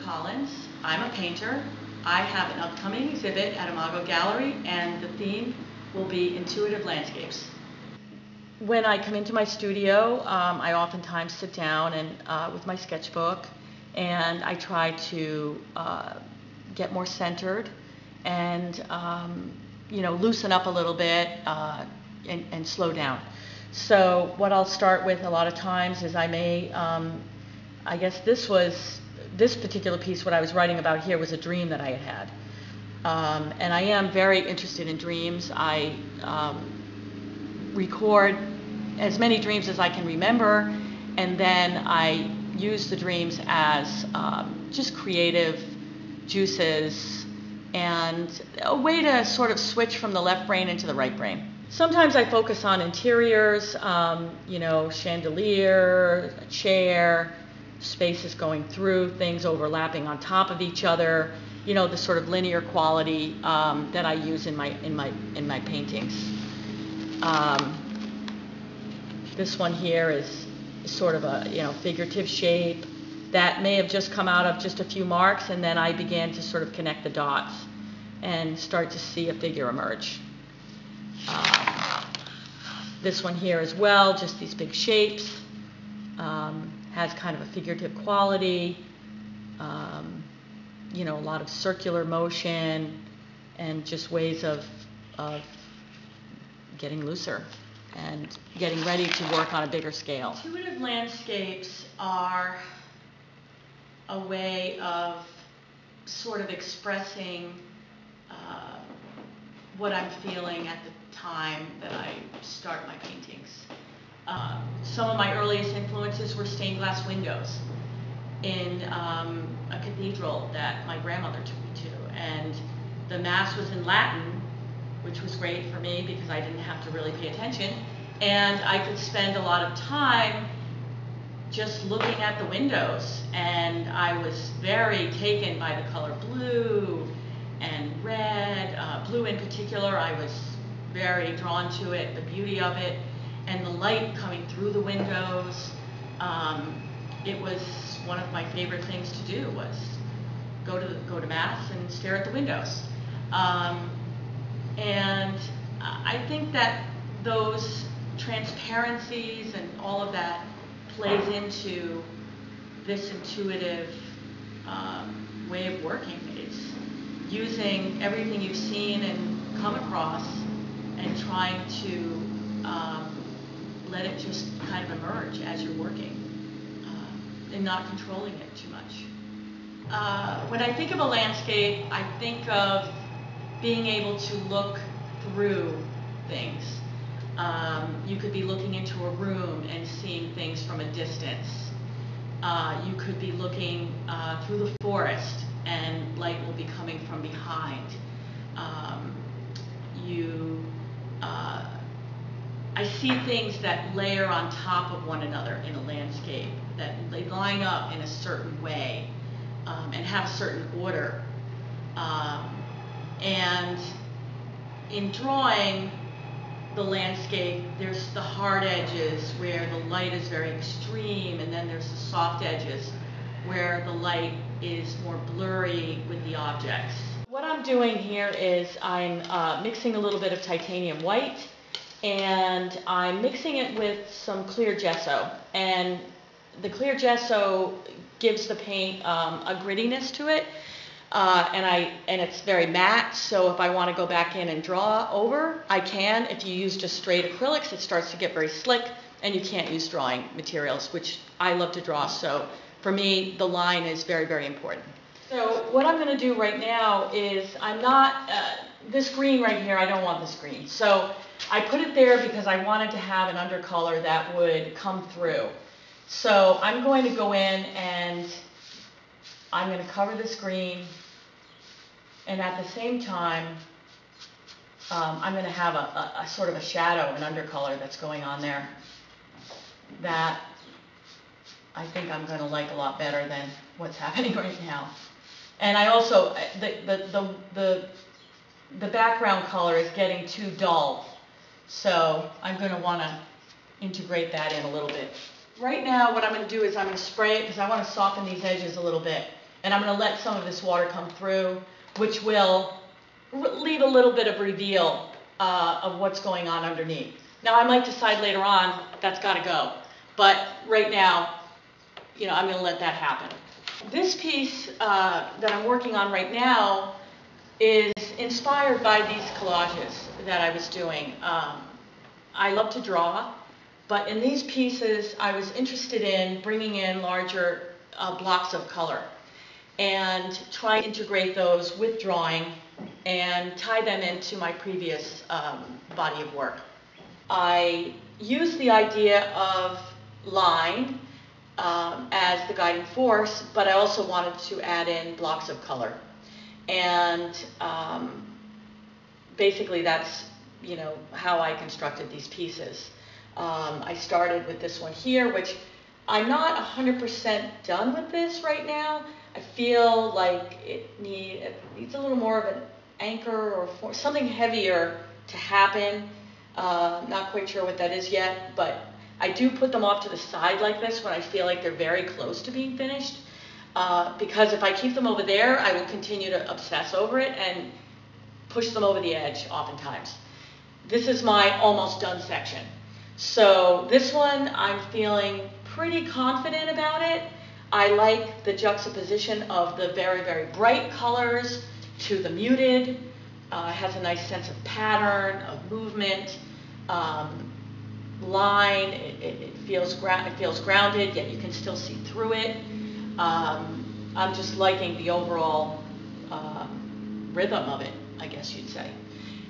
Collins. I'm a painter. I have an upcoming exhibit at IMAGO Gallery, and the theme will be intuitive landscapes. When I come into my studio, I oftentimes sit down and with my sketchbook, and I try to get more centered and loosen up a little bit and slow down. So what I'll start with a lot of times is I may, I guess this particular piece, what I was writing about here was a dream that I had. And I am very interested in dreams. I record as many dreams as I can remember, and then I use the dreams as just creative juices and a way to sort of switch from the left brain into the right brain. Sometimes I focus on interiors, chandelier, a chair, spaces going through, things overlapping on top of each other, the sort of linear quality that I use in my paintings. This one here is sort of a figurative shape that may have just come out of just a few marks, and then I began to sort of connect the dots and start to see a figure emerge. This one here as well, just these big shapes, has kind of a figurative quality, a lot of circular motion and just ways of getting looser and getting ready to work on a bigger scale. Intuitive landscapes are a way of sort of expressing what I'm feeling at the time that I start my paintings. Some of my earliest influences were stained glass windows in a cathedral that my grandmother took me to, and the Mass was in Latin, which was great for me because I didn't have to really pay attention, and I could spend a lot of time just looking at the windows, and I was very taken by the color blue and red. Blue in particular, I was very drawn to it, the beauty of it, and the light coming through the windows. It was one of my favorite things to do, was go to Mass and stare at the windows. And I think that those transparencies and all of that plays into this intuitive way of working. It's using everything you've seen and come across and trying to let it just kind of emerge as you're working and not controlling it too much. When I think of a landscape, I think of being able to look through things. You could be looking into a room and seeing things from a distance. You could be looking through the forest and light will be coming from behind. I see things that layer on top of one another in a landscape, that they line up in a certain way and have a certain order. And in drawing the landscape, there's the hard edges where the light is very extreme, and then there's the soft edges where the light is more blurry with the objects. What I'm doing here is I'm mixing a little bit of titanium white, and I'm mixing it with some clear gesso. And the clear gesso gives the paint a grittiness to it, and it's very matte, so if I want to go back in and draw over, I can. If you use just straight acrylics, it starts to get very slick, and you can't use drawing materials, which I love to draw, so for me, the line is very, very important. So what I'm going to do right now is this green right here, I don't want this green. So I put it there because I wanted to have an undercolor that would come through. So I'm going to go in and I'm going to cover this green, and at the same time, I'm going to have a sort of a shadow, an undercolor that's going on there that I think I'm going to like a lot better than what's happening right now. And I also, the background color is getting too dull, so I'm going to want to integrate that in a little bit. Right now what I'm going to do is I'm going to spray it because I want to soften these edges a little bit. And I'm going to let some of this water come through, which will leave a little bit of reveal of what's going on underneath. Now, I might decide later on that's got to go, but right now, you know, I'm going to let that happen. This piece that I'm working on right now is inspired by these collages that I was doing. I love to draw, but in these pieces, I was interested in bringing in larger blocks of color and try to integrate those with drawing and tie them into my previous body of work. I used the idea of line as the guiding force, but I also wanted to add in blocks of color. And basically that's, you know, how I constructed these pieces. I started with this one here, which I'm not 100% done with this right now. I feel like it needs a little more of an anchor or something heavier to happen. Not quite sure what that is yet, but I do put them off to the side like this when I feel like they're very close to being finished. Because if I keep them over there, I will continue to obsess over it and push them over the edge oftentimes. This is my almost done section. So this one, I'm feeling pretty confident about it. I like the juxtaposition of the very, very bright colors to the muted. It has a nice sense of pattern, of movement, line. It feels grounded, yet you can still see through it. I'm just liking the overall rhythm of it, I guess you'd say.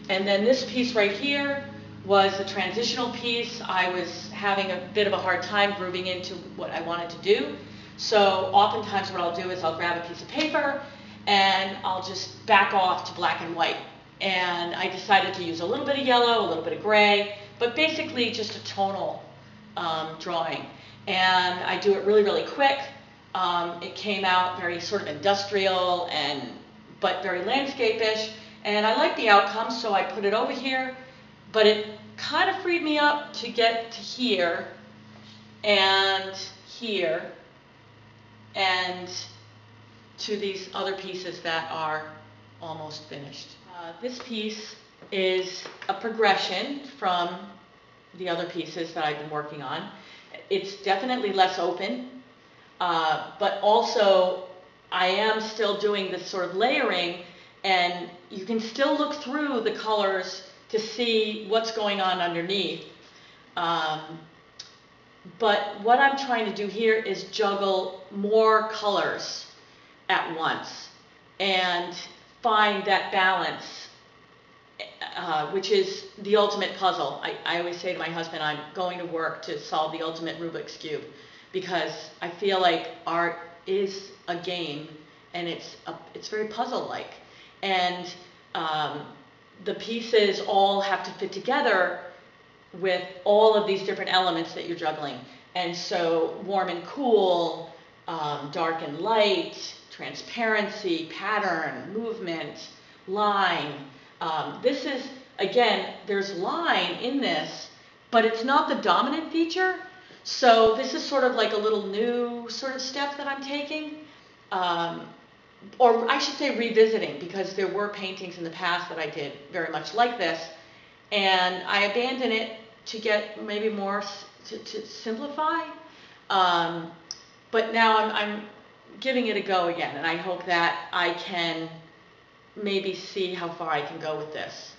And then this piece right here was a transitional piece. I was having a bit of a hard time grooving into what I wanted to do. So oftentimes what I'll do is I'll grab a piece of paper and I'll just back off to black and white. And I decided to use a little bit of yellow, a little bit of gray, but basically just a tonal drawing. And I do it really, really quick. It came out very sort of industrial but very landscape-ish. And I like the outcome, so I put it over here. But it kind of freed me up to get to here and here and to these other pieces that are almost finished. This piece is a progression from the other pieces that I've been working on. It's definitely less open, but also I am still doing this sort of layering, and you can still look through the colors to see what's going on underneath. But what I'm trying to do here is juggle more colors at once and find that balance, which is the ultimate puzzle. I always say to my husband, I'm going to work to solve the ultimate Rubik's Cube, because I feel like art is a game and it's very puzzle-like. And the pieces all have to fit together with all of these different elements that you're juggling. And so warm and cool, dark and light, transparency, pattern, movement, line. This is, again, there's line in this, but it's not the dominant feature. So this is sort of like a little new sort of step that I'm taking. Or I should say revisiting, because there were paintings in the past that I did very much like this, and I abandoned it to get maybe more to simplify. But now I'm giving it a go again, and I hope that I can maybe see how far I can go with this.